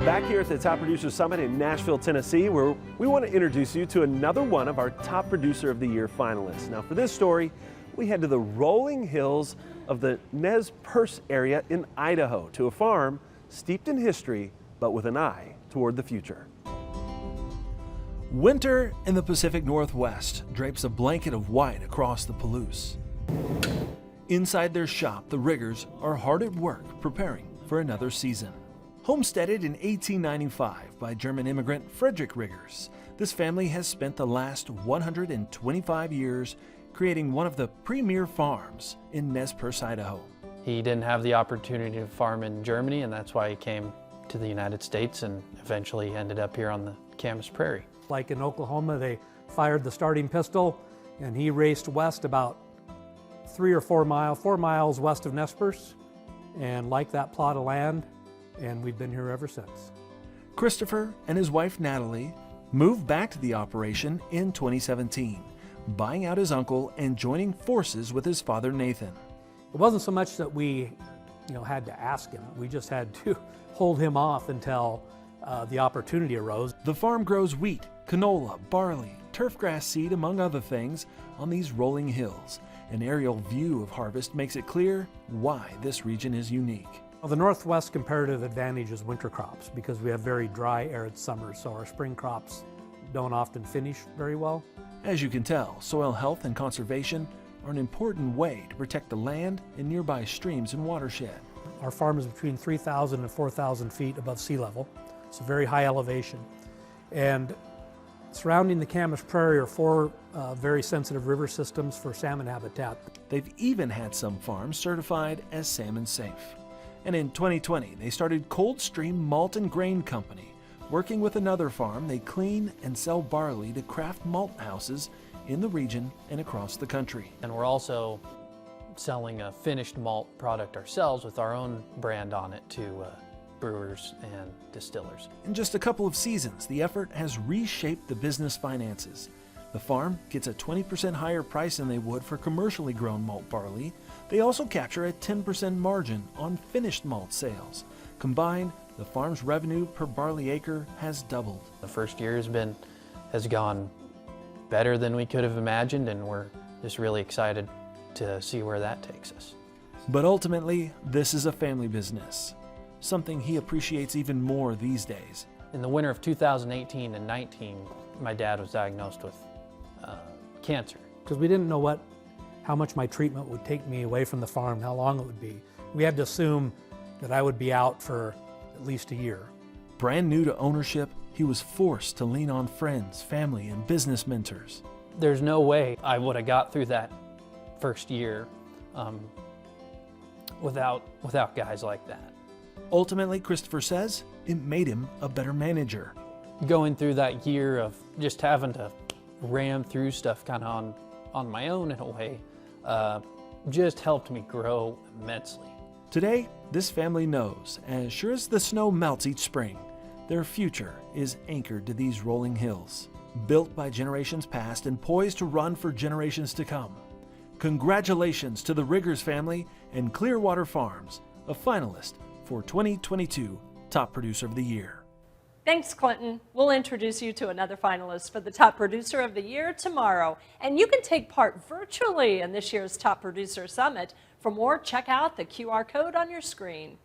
Back here at the Top Producer Summit in Nashville, Tennessee, where we want to introduce you to another one of our Top Producer of the Year finalists. Now for this story, we head to the rolling hills of the Nez Perce area in Idaho to a farm steeped in history, but with an eye toward the future. Winter in the Pacific Northwest drapes a blanket of white across the Palouse. Inside their shop, the riggers are hard at work preparing for another season. Homesteaded in 1895 by German immigrant Frederick Riggers, this family has spent the last 125 years creating one of the premier farms in Nez Perce, Idaho. He didn't have the opportunity to farm in Germany, and that's why he came to the United States and eventually ended up here on the Camas Prairie. Like in Oklahoma, they fired the starting pistol and he raced west about 4 miles west of Nez Perce, and liked that plot of land, and we've been here ever since. Christopher and his wife Natalie moved back to the operation in 2017, buying out his uncle and joining forces with his father Nathan. It wasn't so much that we had to ask him, we just had to hold him off until the opportunity arose. The farm grows wheat, canola, barley, turfgrass seed, among other things, on these rolling hills. An aerial view of harvest makes it clear why this region is unique. Well, the Northwest comparative advantage is winter crops because we have very dry, arid summers, so our spring crops don't often finish very well. As you can tell, soil health and conservation are an important way to protect the land and nearby streams and watershed. Our farm is between 3,000 and 4,000 feet above sea level. It's a very high elevation. And surrounding the Camas Prairie are 4 very sensitive river systems for salmon habitat. They've even had some farms certified as salmon safe. And in 2020, they started Coldstream Malt and Grain Company. Working with another farm, they clean and sell barley to craft malt houses in the region and across the country. And we're also selling a finished malt product ourselves with our own brand on it to brewers and distillers. In just a couple of seasons, the effort has reshaped the business finances. The farm gets a 20% higher price than they would for commercially grown malt barley. They also capture a 10% margin on finished malt sales. Combined, the farm's revenue per barley acre has doubled. The first year has gone better than we could have imagined, and we're just really excited to see where that takes us. But ultimately, this is a family business, something he appreciates even more these days. In the winter of 2018 and 19, my dad was diagnosed with cancer. Because we didn't know how much my treatment would take me away from the farm, how long it would be. We had to assume that I would be out for at least a year. Brand new to ownership, he was forced to lean on friends, family, and business mentors. There's no way I would have got through that first year without guys like that. Ultimately, Christopher says, it made him a better manager. Going through that year of just having to ram through stuff kind of on my own in a way, just helped me grow immensely. Today, this family knows, as sure as the snow melts each spring, their future is anchored to these rolling hills, built by generations past and poised to run for generations to come. Congratulations to the Riggers family and Clearwater Farms, a finalist for 2022 Top Producer of the Year. Thanks, Clinton. We'll introduce you to another finalist for the Top Producer of the Year tomorrow. And you can take part virtually in this year's Top Producer Summit. For more, check out the QR code on your screen.